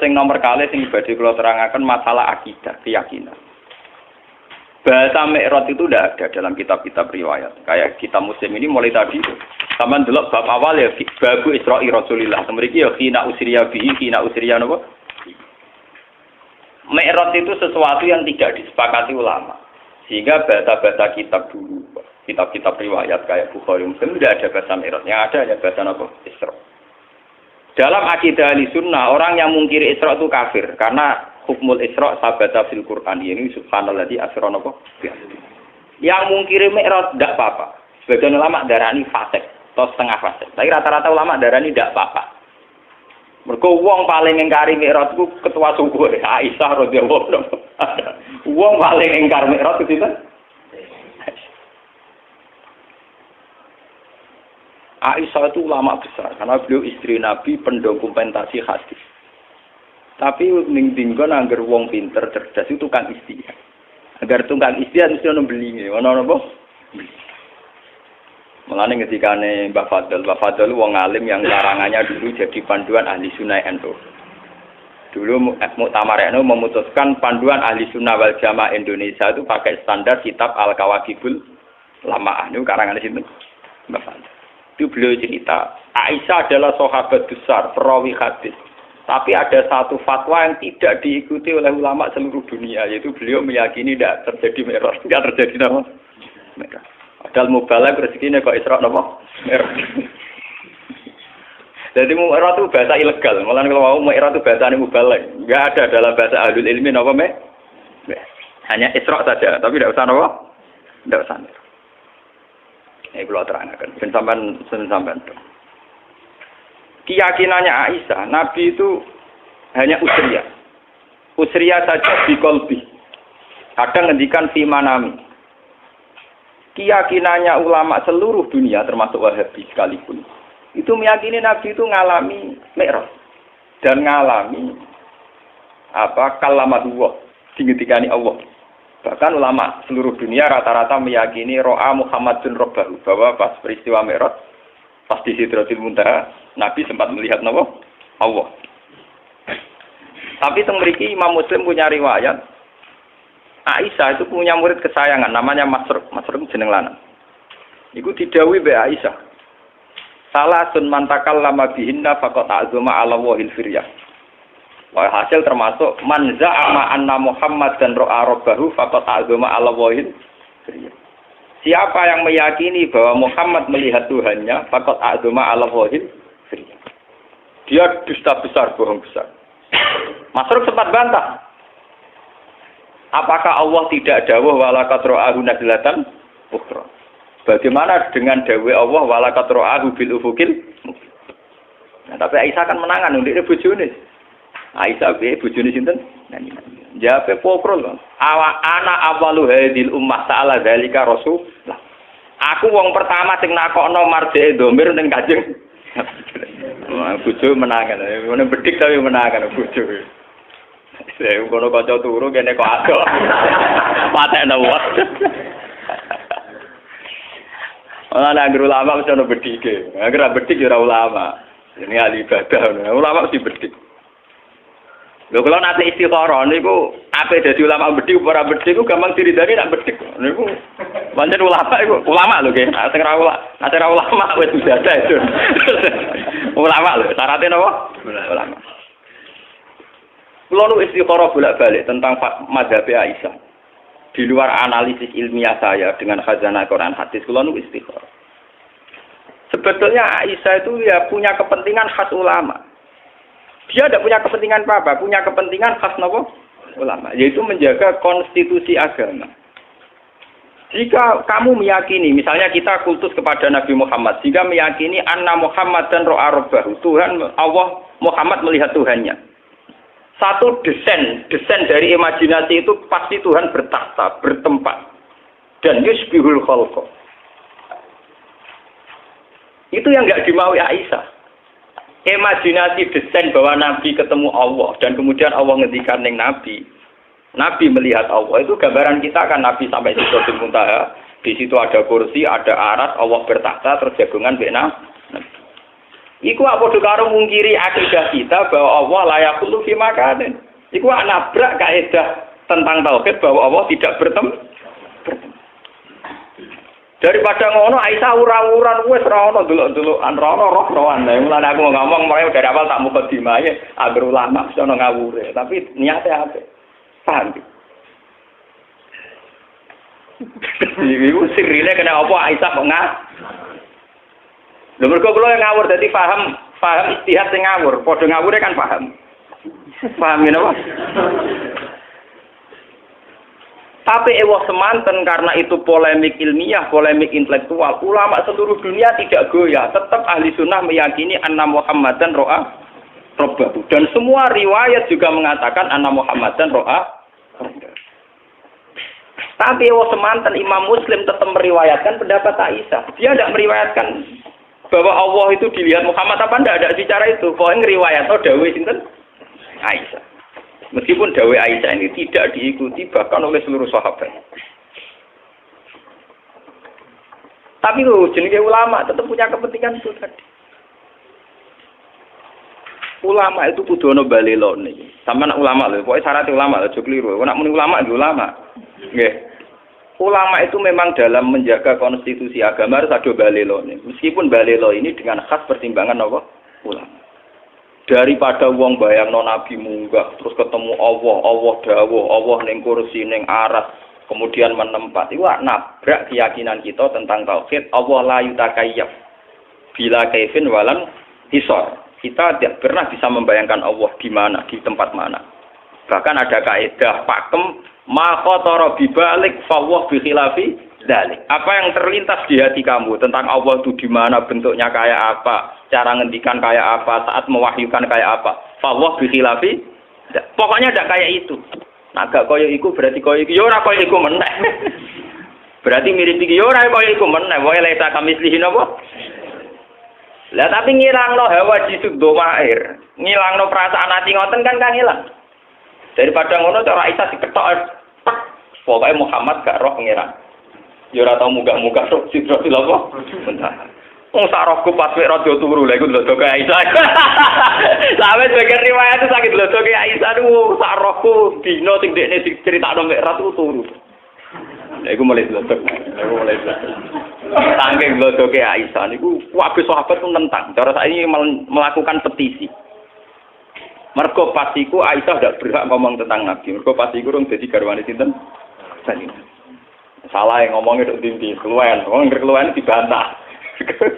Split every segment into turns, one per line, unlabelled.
Sing nomor kali sing badhe kula terangaken masalah akidah, keyakinan. Bahasa Mi'raj itu tidak ada dalam kitab-kitab riwayat. Kayak kitab Muslim ini mulai tadi sampean delok bab awal ya bab Isra'i Rasulillah. Mriki ya khina usriya bihi, khina usriya napa? Mi'raj itu sesuatu yang tidak disepakati ulama. Sehingga bahasa-bahasa kitab dulu, kitab-kitab riwayat kayak Bukhari Muslim tidak ada bahasa Mi'raj. Yang ada hanya bahasa napa? Isra'. Dalam akidah Ahlussunnah, orang yang mungkiri Isra itu kafir karena hukmul Isra sabata fil Quran ini subhanalladzi asra napa. Yang mungkiri Mi'raj tidak apa-apa. Sebagian ulama darani fasik atau setengah fasik. Tapi rata-rata ulama darani tidak apa-apa. Mergo wong paling ingkari Mi'raj ku ketua suku Aisyah radhiyallahu anha. Wong paling ingkar Mi'raj itu Aisyah itu ulama besar karena beliau istri Nabi pendokumentasi hadis. Tapi ning dinggon angger wong pinter cerdas itu tukang istiad. Agar tukang istiad mesti ono beli, ono apa? Mulane ngendikane Mbah Fadl wong alim yang larangannya dulu jadi panduan ahli sunnah NU. Dulu Muktamar NU memutuskan panduan ahli sunnah wal jamaah Indonesia itu pakai standar kitab Al-Kawakibul Lamaah. Itu karangan sinten? Mbah Fadl. Itu beliau cerita, Aisyah adalah sahabat besar, perawi hadis. Tapi ada satu fatwa yang tidak diikuti oleh ulama seluruh dunia, yaitu beliau meyakini tidak terjadi Mi'raj, tidak terjadi apa? Mi'raj. Padahal mubalagh rezekinya kok Isra apa? Mi'raj. Jadi Mi'raj itu bahasa ilegal, malah kalau mau Mi'raj itu bahasa mubalagh. Enggak ada dalam bahasa ahlul ilmi apa hanya Isra saja, tapi tidak usah apa? Tidak usah. Ini kalau terangkan, sampai keyakinannya Aisyah, Nabi itu hanya usriyah. Usriyah saja di kolbi. Kadang ngendikan fi manami. Keyakinannya ulama seluruh dunia, termasuk Wahabi sekalipun, itu meyakini Nabi itu ngalami Mi'raj. Dan ngalami kalamatullah, dingetikani Allah. Bahkan ulama seluruh dunia rata-rata meyakini ro'a Muhammadun Rabbahu, bahwa pas peristiwa Mi'raj, pas di Sidratil Muntaha, Nabi sempat melihat Allah. Tapi mriki Imam Muslim punya riwayat, Aisyah itu punya murid kesayangan, namanya Masruq jeneng lanang. Iku didhawuhi be Aisyah. Salasun man takallama bihinna faqad azuma ala wahil firyah. Wah, hasil termasuk man za'ama anna Muhammad dan ro'a rabbahu faqad azuma ala wahil firyah. Siapa yang meyakini bahwa Muhammad melihat Tuhannya, faqad azuma ala wahil firyah. Dia dusta besar, bohong besar. Masruq sempat bantah. Apakah Allah tidak dawuh walaqad ra'ahu nazlatan ukhra? Bagaimana dengan dawuh Allah walaqad ra'ahu bil ufukil? Nah, tapi Aisyah kan menangan ndekne bojone. Aisyah bojone sinten? Jawabe pokrol. Ana awalu hadil ummah ta'ala dzalika rasul. Aku wong pertama sing nakokno marjake domir ning Kanjeng. Bojo menangan. Ngene bedik tapi menangan bojo. Saya ngono kanca turu kene kok adok. Patekno wae. Ora ana ulama mesti ono bedike. Agar bedik ya ora ulama. Ini ahli ibadah. Ulama mesti bedik. Lho kalau nanti istikharah niku ape dadi ulama bedik ora bedik ku gampang diridani nak bedik. Niku pancen ulama lho nggih. Sing ora ulama wis biasa itu. Ulama lho, syaratnya napa? Ulama. Kulo nu istikharah bolak-balik tentang mazhab Aisyah. Di luar analisis ilmiah saya dengan khazanah Quran hadis, kulo nu istikharah. Sebetulnya Aisyah itu ya punya kepentingan khas ulama. Dia tidak punya kepentingan apa-apa, punya kepentingan khas napa? Ulama, yaitu menjaga konstitusi agama. Jika kamu meyakini, misalnya kita kultus kepada Nabi Muhammad, jika meyakini anna Muhammad dan ro'a rabbahu, Tuhan Allah Muhammad melihat Tuhannya. Satu desain dari imajinasi itu pasti Tuhan bertakhta, bertempat. Dan yusbihul khalqa. Itu yang enggak dimaui Aisyah. Imajinasi desain bahwa Nabi ketemu Allah dan kemudian Allah ngendikan ning Nabi. Nabi melihat Allah, itu gambaran kita kan Nabi sampai Sidratul Muntaha, di situ ada kursi, ada aras, Allah bertakhta, terus jagungan bena. Iku apa padha karo mungkiri akidah kita bahwa Allah la yaqulu fi makanin. Iku nabrak kaidah tentang tauhid bahwa Allah tidak bertemu. Daripada ngono Aisyah ura-uran wis ora ono delok-delokan ora ono roh-rohan. Mulane aku ngomong mulai dari awal tak mukadimah ya agar ulama iso ngawure, tapi niate apik. Paham? Iku sirine kena apa Aisyah kok lho mergo kula yang ngawur dadi paham istihad sing ngawur, padha ngawure kan paham. Paham ya napa? Tapi ewah semanten karena itu polemik ilmiah, polemik intelektual. Ulama seluruh dunia tidak goyah. Tetap ahli sunnah meyakini anna Muhammadan ro'a robbahu. Dan semua riwayat juga mengatakan anna Muhammadan ro'a robbahu. Tapi ewah semanten Imam Muslim tetap meriwayatkan pendapat Aisyah. Dia tidak meriwayatkan bahwa Allah itu dilihat Muhammad apa tidak ada bicara itu. Pokoknya riwayat dawuh sinten Aisyah. Meskipun dawai Aisyah ini tidak diikuti bahkan oleh seluruh sahabat. Tapi loh, jenenge ulama tetap punya kepentingan itu tadi. Ulama itu kudu ana balelone. Sampeyan ulama lho, pokoke syarat ulama lho, aja kliru. Nek muni ulama ya ulama. Nggih. Ulama itu memang dalam menjaga konstitusi agama harus ada balelone. Meskipun balelo ini dengan khas pertimbangan apa? Ulama. Daripada wong bayangno nabi munggah terus ketemu Allah dawuh, Allah ning kursi ning aras kemudian menempat. Iku nabrak keyakinan kita tentang tauhid. Allah la yutakayyaf bila kaifin walan hisar. Kita tidak pernah bisa membayangkan Allah di mana, di tempat mana. Bahkan ada kaidah pakem ma khatara bibalik fawwah bi khilafi dzalik. Apa yang terlintas di hati kamu tentang Allah itu di mana, bentuknya kayak apa, cara ngendikan kayak apa, saat mewahyukan kayak apa. Fawwah bi khilafi. Pokoknya tidak kayak itu. Nah, gak koyo iku berarti koyo iku ya ora koyo iku meneh. Berarti mirip iki ya ora koyo iku meneh. Wae leta kamislihin apa? Lah tapi ngilangno hawa jisud domair. Ngilangno perasaan ati ngoten kan ngilang. Daripada ngono cara Aisyah diketok pokoke Muhammad gak roh pangeran. Ya ora tau munggah-munggah tok sidratil apa? Bentar. Wong sak rohku pas wek raja turu lha iku lho kaya Aisyah. Sampe sebagian riwayat itu sakit lho kaya Aisyah niku sak rohku dino sing dekne diceritakno mek ratu turu. Lha iku mulai lodok. Saking lodoke Aisyah niku kabeh sahabat pun nentang. Cara saiki melakukan petisi. Mergo pas iku Aisyah ndak berhak ngomong tentang Nabi. Mergo pas iku urung dadi garwane sinten? Salah yang ngomongnya itu tinggi, keluhan. Ngomong keluhan dibantah.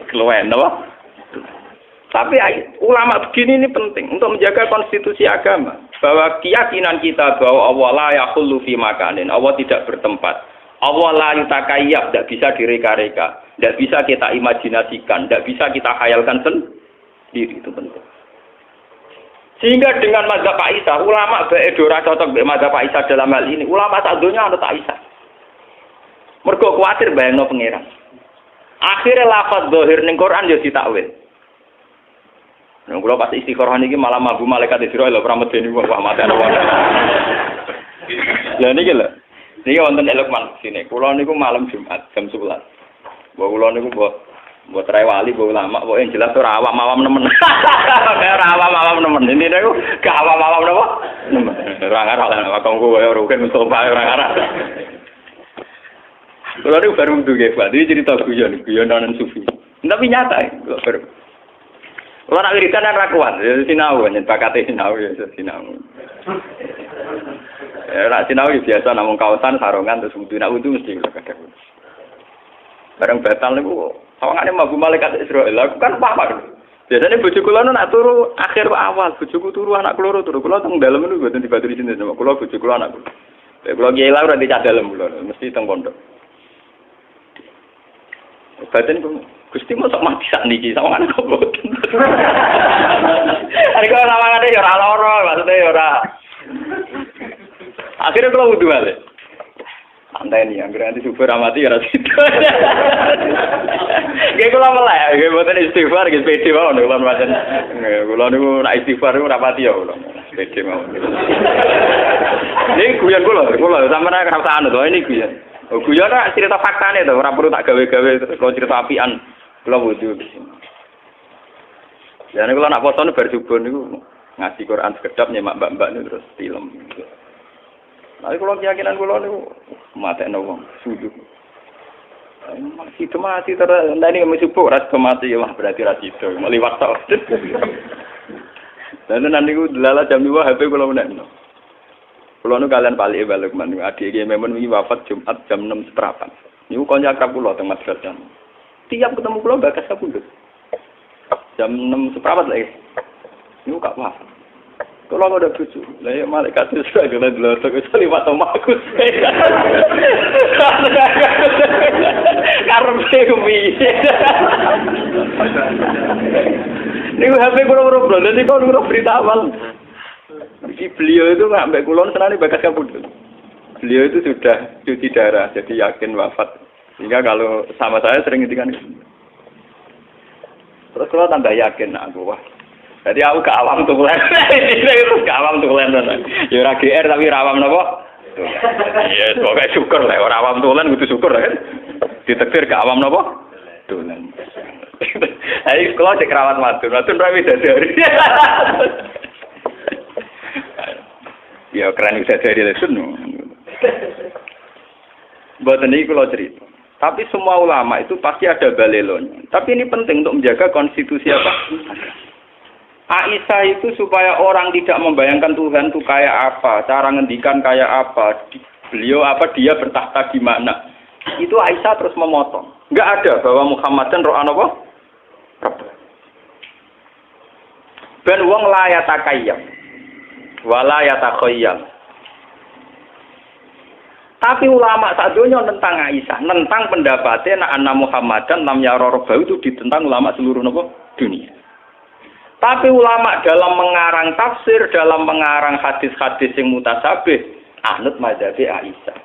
Keluhan, apa? Tapi ulama begini ini penting untuk menjaga konstitusi agama. Bahwa keyakinan kita bahwa Allah la yaqulu fi makanin. Allah tidak bertempat. Allah la yutakayyaf, tidak bisa direka-reka. Tidak bisa kita imajinasikan. Tidak bisa kita khayalkan sendiri. Itu penting. Sehingga dengan mazhab Aisyah, ulama beedora cocok dengan mazhab Aisyah dalam hal ini. Ulama sadonya anut Aisyah. Mergo kuwatir bayangno pangeran. Akhire lafaz zahir ning Quran yo ditakwil. Nek kula pas istikharah niki malah mabu malaikat Israil lho pramedeni wong mate ana wong. Lah niki lho. Niki wonten Lukman sini. Kula niku malam Jumat jam 11. Mbok kula niku mbok trai wali mbok ulama, kok yang jelas ora awam-awam nemen. Ora awam-awam nemen. Ini niku gak awam-awam napa? Nemen. Ora ngarah lah kanggo koyo rugen Mustofa ora ngarah. Kalau itu baru untuk Pak, ini cerita guyonan sufi. Tapi nyata, baru. Kalau nak wiridan kan rakuan, sinau, bakatnya sinau ya, sinau. Nak sinau biasa, namun kawasan sarungan terus wudhu, nak wudhu mesti kadang. Barang batal itu, sawangannya mabu malaikat Israel, aku kan apa? Biasanya bojo kula nak turu akhir awal, bojoku turu anak kula turu, kula teng dalem niku mboten dibatu di sini sama kula bojo kula anak kula. Kula kiai lah ora dicah dalem kula, mesti teng pondok. Badan Gusti mosok mati sak niki sawangan kok boten. Ari kok sawangane ya ora lara, maksude ya ora. Akhire kula wudu balik. Santai nih, anggere nanti super amati ya ora sido. Nggih kula melek, nggih boten istighfar nggih pede mawon kula pancen. Kula niku nek istighfar niku ora pati ya kula. Pede mawon. Iki guyon kula sampeyan ora usah anu to ini guyon. Guyon ora cerita faktane to, ora perlu tak gawe-gawe kalau cerita apian. Kula wudu. Jadi kalau nak poso bar subuh niku ngaji Quran sekedap nyemak mbak-mbak niku terus film. Tapi kalau keyakinan kula niku matekno wong sujud. Mati terus ndani mesupuk ras mati ya berarti ra sido liwat tok. Dan nanti ku delala jam 2 HP kula menekno. Kula nu kalian balik men adik iki memang wingi wafat Jumat jam 6.00. Niku kanca akrab kula teng madrasah. Tiap ketemu kula bakas kapundhut. Jam 6.00 lagi. Niku gak wafat. Kalau ada cucu, lah ya malaikat itu sudah jalan tok itu liwat omaku. Karena kuwi. Niku HP kula bro, nanti kau nurut berita awal. Beliau itu nggak sampai kulon senang bakas kabut. Beliau itu sudah cuci darah, jadi yakin wafat. Sehingga kalau sama saya sering ngintikan. Terus kalau tambah yakin aku wah. Jadi aku gak awam tulen. Itu gak awam tulen. Ya ora GR tapi ora awam napa? Ya pokoke syukur lah ora awam tulen kudu syukur kan. Ditektir gak awam napa? Tulen. Ayo kalau cek rawat matur ra widadari. Ya keren widadari lesen. Mboten iki kula cerita. Tapi semua ulama itu pasti ada balelonya. Tapi ini penting untuk menjaga konstitusi apa? Aisyah itu supaya orang tidak membayangkan Tuhan itu kayak apa, cara ngendikan kayak apa, beliau apa dia bertahta di mana. Itu Aisyah terus memotong. Enggak ada bahwa Muhammad dan roh apa? Ben wong la yatakayyam wala yatakhayyam. Tapi ulama sadonya tentang Aisyah, tentang pendapatnya anna Muhammadan lam yara rabbahu itu ditentang ulama seluruh dunia. Tapi ulama dalam mengarang tafsir, dalam mengarang hadis-hadis yang mutasabih, anut mazhab Aisyah.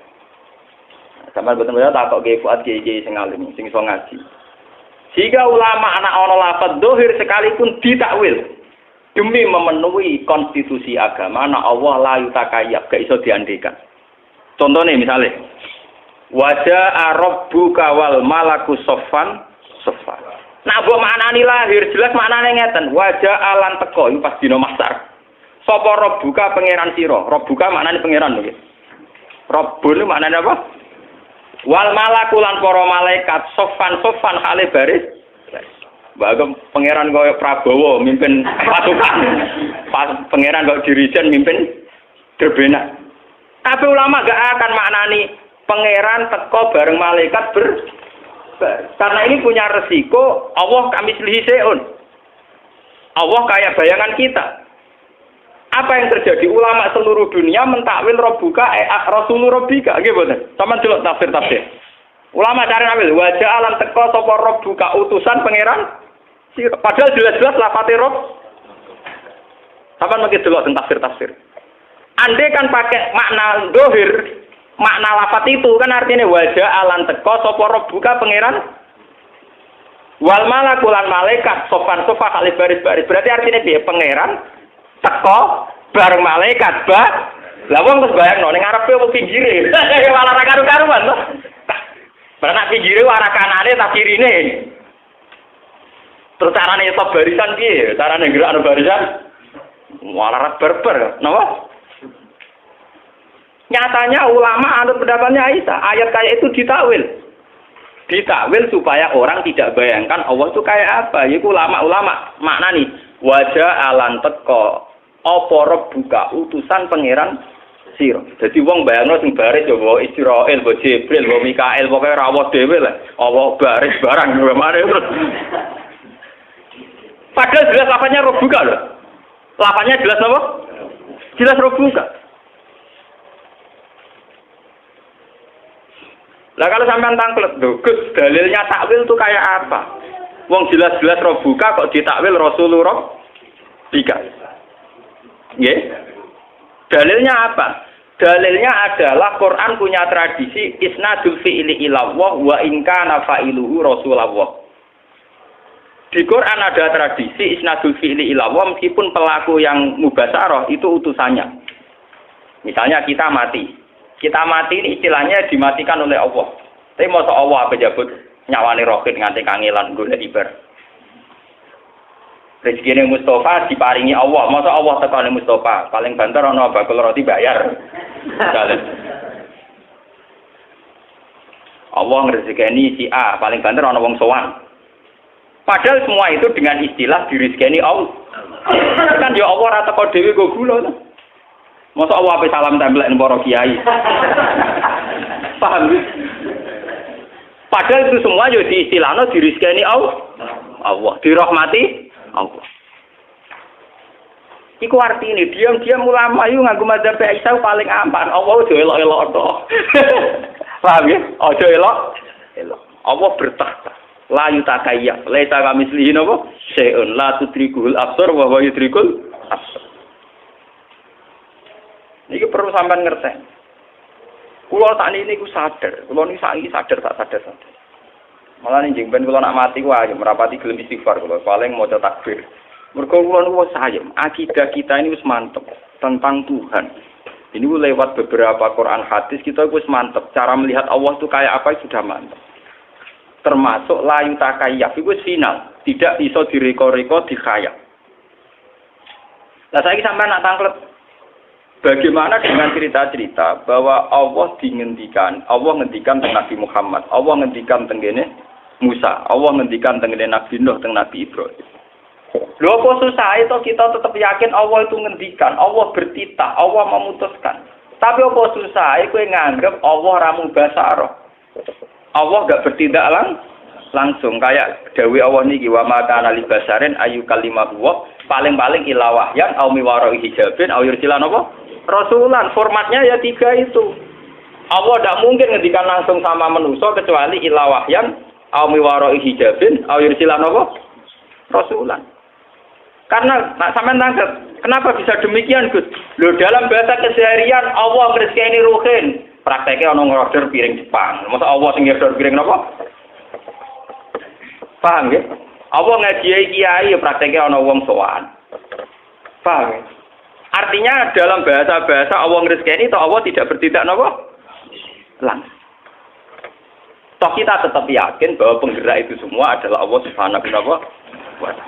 Sampeyan betul-betul tak kok Fuad kiai sing alim, sing iso ngaji. Jika ulama anak ana lafaz dohir sekalipun ditakwil demi memenuhi konstitusi agama, ana Allah la yutakayyab, gak iso diandekan. Contohnya misalnya, wajah rabbuka wal malaku soffan. Nah, mbok maknani lahir jelas maknane ngeten, wajah alan teko iku pas dina mahsyar. Sapa rabbuka pangeran sira? Rabbuka maknane pangeran lho. Rabbul maknane apa? Wal malaku lan para malaikat soffan hale baris. Bagem pangeran kaya Prabowo mimpin pasukan. Pangeran kok dirijen mimpin Drebena. Tapi ulama gak akan maknani pangeran teko bareng malaikat karena ini punya resiko Allah kami seun. Allah kayak bayangan kita. Apa yang terjadi? Ulama seluruh dunia mentakwil Rabbuka Rasulur Rabbika. Nggih mboten? Sampeyan delok tafsir. Ulama cari ambil wajah alam teko sapa Rabbuka utusan pangeran. Padahal jelas-jelas lafate Rabb. Sampeyan mungkin delok tafsir. Andai kan pakai makna dohir, makna lafat itu kan artinya wajah alan teko sapa rabbuka pangeran wal malakulan malaikat sofa kali baris-baris. Berarti artinya dia pangeran teko bareng malaikat lah wong terus bayangno ning ngarepe wong pinggire malah ra karu-karuan to. Benak pinggire arah kanane tak kirine. Terus carane iso barisan piye? Carane gerakno barisan malah berber, napa? Nyatanya ulama anut pendapatnya Aisyah. Ayat kayak itu ditakwil. Ditakwil supaya orang tidak bayangkan Allah itu kayak apa. Yaitu ulama-ulama maknani wajah alan teko apa rabbuka utusan pangeran sira. Jadi wong bayangno sing baris ya wa Israil, wa Jibril, wa Mikail, pokoke rawuh dhewe lah. Allah baris barang gimana terus. Padahal jelas lafadznya rabbuka lho. Lafadznya jelas apa? Jelas rabbuka. Lah kalau sampean tangklet, Gus, dalilnya takwil itu kayak apa? Wong jelas-jelas Rabbuka kok ditakwil Rasulullah Bika. Nggih? Dalilnya apa? Dalilnya adalah Quran punya tradisi isnadul fi'li ila Allah wa in kana fa'iluhu Rasulullah. Di Quran ada tradisi isnadul fi'li ila Allah meskipun pelaku yang mubasyarah itu utusannya. Misalnya kita mati. Kita mati ini istilahnya dimatikan oleh Allah. Tapi masa Allah apa jabut nyawani rohit nganti kangelan golek ibar. Rezekine Mustafa diparingi Allah. Masa Allah tekane Mustafa, paling banter ana bakul roti bayar. Allah ngrezekeni si A, paling banter ana wong sowan. Padahal semua itu dengan istilah dirizkeni Allah. Kan ya Allah ora teko dhewe go gula. Masa Allah ape salam templek ning para kiai. Paham? Padahal itu semua yo diistilahno dirizkeni Allah. Allah dirahmati Allah. Iku artine diam-diam ulama yu nganggo madzhab Aisyah paling aman. Allah aja elok-elok to. Paham ya? Aja elok. Allah bertakhta. La yutakayya. Laisa kamislihi napa? Syai'un la tudrikul absar wa huwa yudrikul absar. Niki perlu sampean ngerti. Kula sakniki niku sadar. Kula niki saiki sadar. Malah ning ben kula nak mati ku ayo merapati gelem istighfar kula paling maca takbir. Mergo kula niku sayem, akidah kita ini wis mantep tentang Tuhan. Ini lewat beberapa Quran hadis kita wis mantep cara melihat Allah itu kayak apa sudah mantep. Termasuk la yutakayyaf itu final, tidak bisa direko-reko dikhayal. Lah saiki sampean nak tanglet bagaimana dengan cerita-cerita bahwa Allah ngendikan tentang Nabi Muhammad, Allah ngendikan tentang Musa, Allah ngendikan tentang Nabi Nuh, tentang Nabi Ibrahim. Lho apa susah itu kita tetap yakin Allah itu ngendikan, Allah bertitah, Allah memutuskan. Tapi apa susah kowe nganggep Allah ramu basaro. Allah enggak bertindak langsung kayak dawuh Allah niki wa ma kana li basarin ayu kalimahu paling-paling ila wahyan au miwara'i hijabin au yursilan apa? Rasulan. Formatnya ya 3 itu. Allah tidak mungkin ngendikan langsung sama manusia kecuali ila wahyan au miwara'i hijabin au yursilan apa? Rasulan. Karena sampean tangkap, kenapa bisa demikian, Gus? Loh dalam bahasa keseharian Allah ngrezekeni ruhin. Prakteknya ana ngorder piring Jepang. Masa Allah sing ngorder piring napa? Paham ya? Allah ngajiai kiai prakteknya ana wong sowan. Paham ya? Artinya dalam bahasa-bahasa Allah ngrezekeni itu Allah tidak bertindak napa? Langsung. Toh kita tetap yakin bahwa penggerak itu semua adalah Allah Subhanahu wa taala.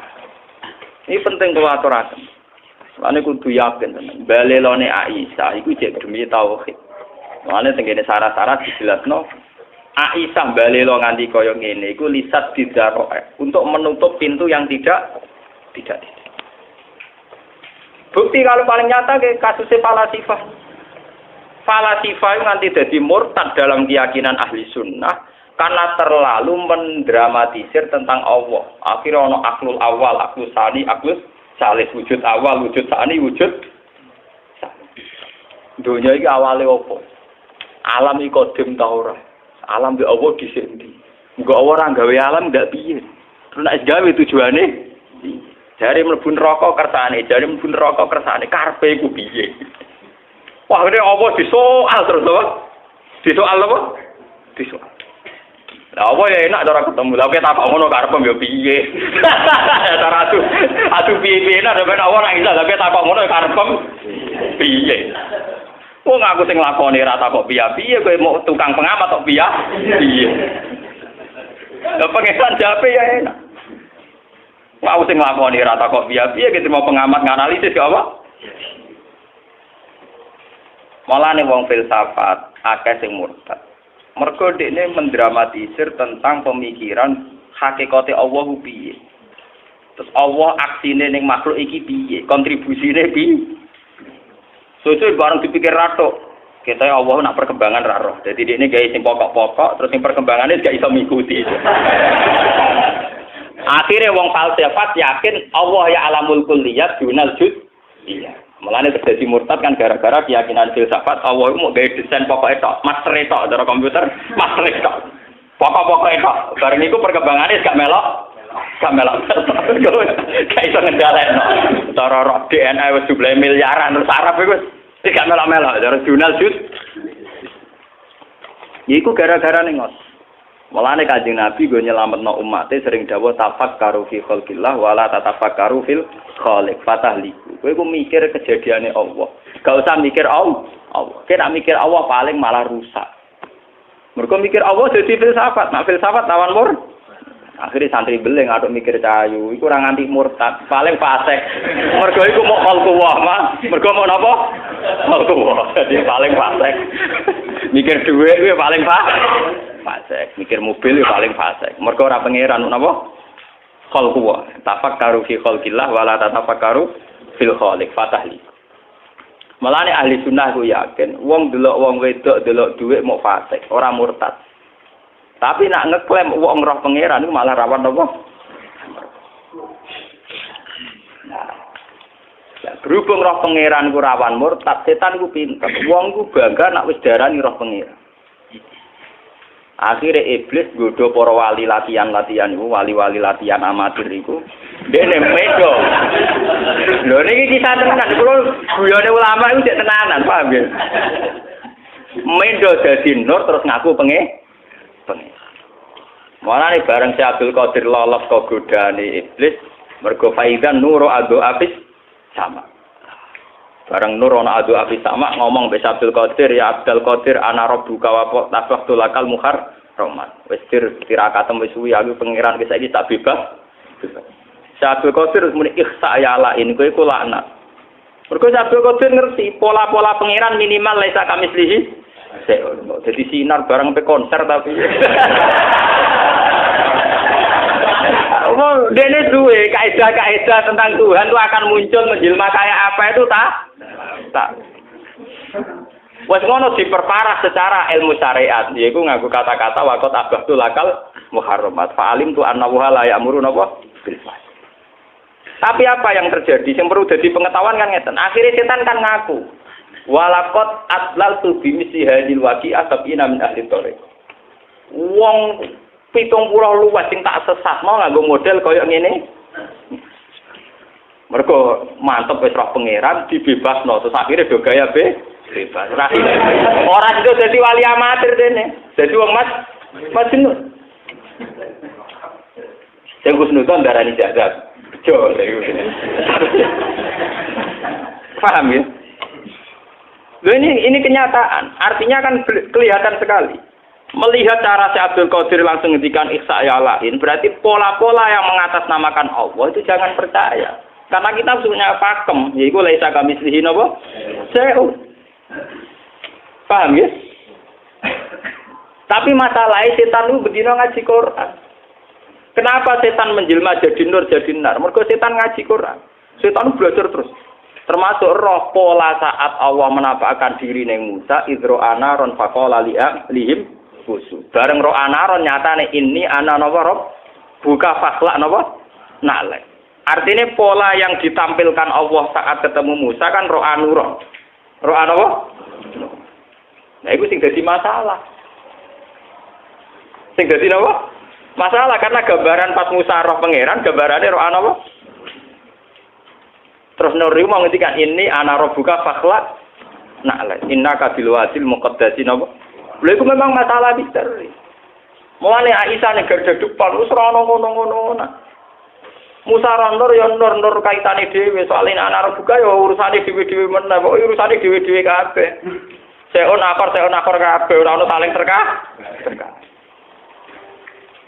Ini penting kalau aturaken. Soalnya kudu yakin tenan. Balelone Aisyah iku jek demi tauhid. Soalnya tengene syarat-syarat dijelasno Aisyah balelo nganti kaya ngene iku lisat didaroe untuk menutup pintu yang tidak. Bukti kalau paling nyata ke kasusnya falasifah. Falasifah itu nanti jadi murtad dalam keyakinan ahli sunnah. Karena terlalu mendramatisir tentang Allah. Akhirnya ono aklul awal, aklul sani, aklul salis. Wujud awal, wujud sani, wujud sani. Dunia ini awalnya apa? Alam ini kodim tau ora. Alam di Allah disendi. Enggak orang gawe alam enggak piye. Terus nek gawe tujuane jare mlebu neraka kersane, jare mlebu neraka kersane karepe iku piye. Wah, ini Allah disoal terus apa? Disoal apa? Disoal. Lah apa ya enak cara ketemu. Lah kita takok ngono karepem ya piye. Cara adu piye-piye nek ben ora iso lah kita takok ngono karepem piye. Wong aku sing lakoni ra takok piye-piye kowe mau tukang pengamat kok piye. Lah pengesan jape ya enak. Mau sing lakoni ra takok piye-piye kita mau pengamat nganalisis ya apa? Malane wong filsafat akeh sing murtad. Mergo dekne mendramatisir tentang pemikiran hakikate Allah piye. Terus Allah aksine ning makhluk iki piye, kontribusine piye. Sesuk bareng dipikir ratok. Kita Allah nak perkembangan ra roh. Dadi dekne gawe sing pokok-pokok terus sing perkembangane gak iso mikuti. Akhirnya wong falsafat yakin Allah ya alamul kulliyat dunal juz. Iya. Mulane terjadi murtad kan gara-gara keyakinan filsafat Allah mau gawe desain pokok tok, master tok cara komputer, master tok. Pokok-pokok tok. Bareng iku perkembangannya gak melok. Gak iso ngendhalekno. Cara roh DNA wis jumlahe miliaran terus saraf iku gak melok-melok cara jurnal jus. Iku gara-gara ning ngono. Mulane Kanjeng Nabi go nyelametno umate sering dawuh tafakkaru fi khalqillah wala tatafakkaru fil khaliq fatahliku. Kowe ku mikir kejadiane Allah. Gak usah mikir Allah. Kira mikir Allah paling malah rusak. Mergo mikir Allah dadi filsafat. Nek filsafat lawan Akhirnya santri beling atau mikir cahayu, iku ora nganti murtad, paling fasik. Mergo iku mau khalqullah mah, mergo mau napa? Khalqullah. Jadi paling fasik. Mikir dhuwit kuwi paling fasik. Mikir mobil kuwi paling fasik. Mergo ora pangeran napa? Khalqullah. Tafakkaru fi khalqillah wala tatafakkaru fil khaliq. Fatahli. Malane ahli sunnah ku yakin, wong delok wong wedok delok dhuwit mau fasik, ora murtad. Tapi nak ngeklaim wong roh pangeran itu malah rawan apa? Nah, ya, berhubung roh pangeran ku rawan murtad, setan ku pinter. Wong ku bangga nak wis darani roh pangeran. Akhirnya iblis nggodho para wali latihan iku, wali-wali latihan amatir iku. Dene medo. Lho niki kisah tenan, kula guyone ulama iku cek tenanan, paham nggih? Medo dadi nur terus ngaku pengen. Mulane bareng si Abdul Qadir lolos kok godane iblis, mergo faizan nuru adu abis sama. Bareng nur ana adu abis sama ngomong be Abdul Qadir, ya Abdul Qadir ana rabbuka wa tafaqtu lakal muharramat. Wis tirakatem wis suwi aku pangeran wis saiki tak bebas. Si Abdul Qadir muni ikhsa ya lain kowe iku laknat. Mergo si Abdul Qadir ngerti pola-pola pangeran minimal laisa kamislihi. Jadi sinar barang sampai konser tapi. Oh, dene duwe kaidah-kaidah tentang Tuhan itu akan muncul menjelma kayak apa itu tak. Wes ngono diperparah secara ilmu syariat, yaiku nganggo kata-kata waqat abahtu lakal muharramat. Fa'alim tu annahu la ya'muru napa bil fahsy. Tapi apa yang terjadi? Yang perlu jadi pengetahuan kan ngeten. Akhirnya setan kan ngaku. Walakot adlaltu bimisi hadil waqi'ah sab'ina min ahli thoriq. Wong 70 luwes sing tak sesat mau nganggo model kaya ngene. Mergo mantep wis roh pangeran dibebasno terus akhire do gaya bebas. Ora itu dadi wali amatir dene. Dadi wong majnun. Sing Husnudon darani jagat. Bejo iku. Paham ya? Loh ini kenyataan, artinya kan kelihatan sekali. Melihat cara si Abdul Qadir langsung ngendikan ihsa ya lain, berarti pola-pola yang mengatasnamakan Allah itu jangan percaya. Karena kita punya pakem, yaitu laisa kamislihi napa? Se'u. Paham ya? Tapi masalahnya setan itu bedino ngaji Quran. Kenapa setan menjelma jadi nur jadi nar? Mergo setan ngaji Quran. Setan belajar terus. Termasuk roh pola saat Allah menampakkan diri neng Musa idro anaron fakola lihim khusus. Bareng roh anaron nyatane ini ana napa roh buka fakhlak napa nalek. Artinya pola yang ditampilkan Allah saat ketemu Musa kan roh anuron. Roh anapa? Nah itu sing dadi masalah. Sing dadi napa? Masalah karena gambaran pas Musa roh pangeran gambarane roh anapa? Terus Nuri mau ngendikan ini ana rabbuka fakhlaq na'la innaka bil wadil muqaddasi napa. Lha iku memang masalah misteri. Mulane Aisyah nek garda depan wis ora ngono-ngono. Musa nur ya nur kaitane dhewe soal ana rabbuka ya urusane dhewe-dhewe meneh kok urusane dhewe-dhewe kabeh. Seon akor kabeh ora ono saling terkah.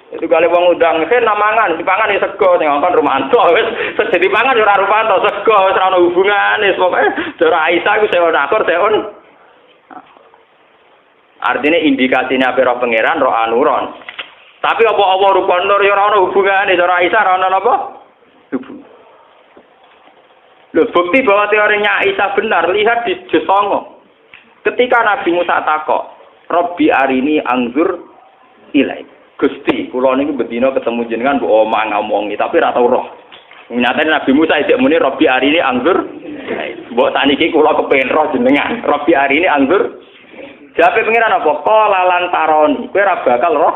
Itu kali wong undang namangan dipangan ya sego sing ngongkon rumanto wis jadi pangan ya ora rumanto sego wis ora ono hubungane pokoke cara Aisyah iku seon akor seon. Artinya indikasinya apa roh pangeran roh anuron. Tapi apa rupa nur ya ora ono hubungane cara Aisyah ora ono napa? Hubungan. Loh, bukti bahwa teorinya Aisyah benar lihat di juz 9. Ketika Nabi Musa takok, "Rabbi arini anzur ilai." Gusti, kula niku bedina ketemu jenengan mbok omong ngomongi tapi ora tau roh. Nyatane Nabi Musa isih muni Rabbi arini anzur. Mbok sakniki kula kepengin roh jenengan. Rabbi arini anzur. Jawabe pengiran apa? Qala lan taroni. Kowe ora bakal roh.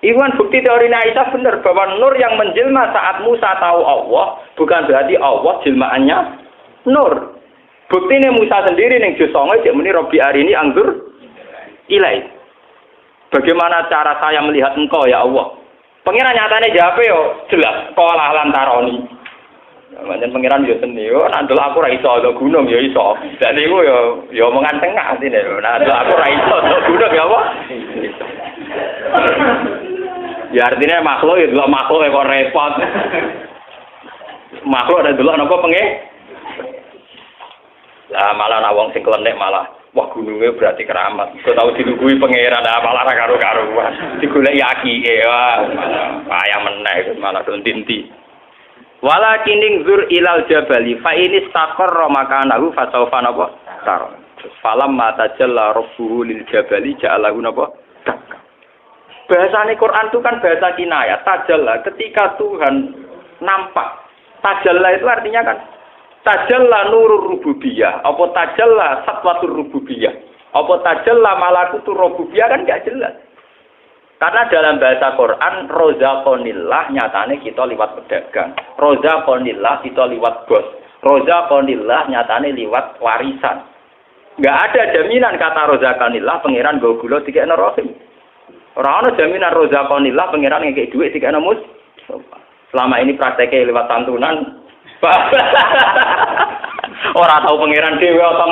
Iwan bukti teori Aisyah benar bahwa nur yang menjelma saat Musa tahu Allah bukan berarti Allah jelmaannya nur. Buktinya Musa sendiri ning juz 9 cek muni Rabbi arini anzur ilai. Bagaimana cara saya melihat engkau ya Allah? Pengiran nyatanya jawab yo jelas. Kolah lantaroni. Manjen pengiran yo seni. Yo nandel aku ra iso do gunung yo iso. Dan niku yo omongan tengah sini. Nandel aku ra iso do gunung ya apa? Ya artinya makhluk ya delok makhluk kok repot. Makhluk ada delok napa pengen? Lah malah ana wong sing klenek malah wah gunungnya berarti keramat. Kau tahu dilugui pangeran malah ra karo-karuan. Digoleki akike wah payah meneh malah dontinti. Walakining zur ilal jabali fa ini istaqarra makanahu fa sawfa napa? Tar. Falam mata jalla rabbuhu lil jabali ja'alahu napa? Bahasane Quran itu kan bahasa kinayah. Tajalla ketika Tuhan nampak. Tajalla itu artinya kan tajalla nurur rububiyah. Apa tajalla satwatur rububiyah. Apa tajalla malakutur rububiyah kan enggak jelas. Karena dalam bahasa Quran rozaqonillah nyatane kita liwat pedagang. Rozaqonillah kita liwat bos. Rozaqonillah nyatane liwat warisan. Enggak ada jaminan kata rozaqonillah pangeran nggo gula dikekno rahim. Ora ana jaminan rozaqonillah pangeran ngekek dhuwit dikekno mus. Selama ini prakteknya lewat santunan. Ora tahu pangeran dhewe apa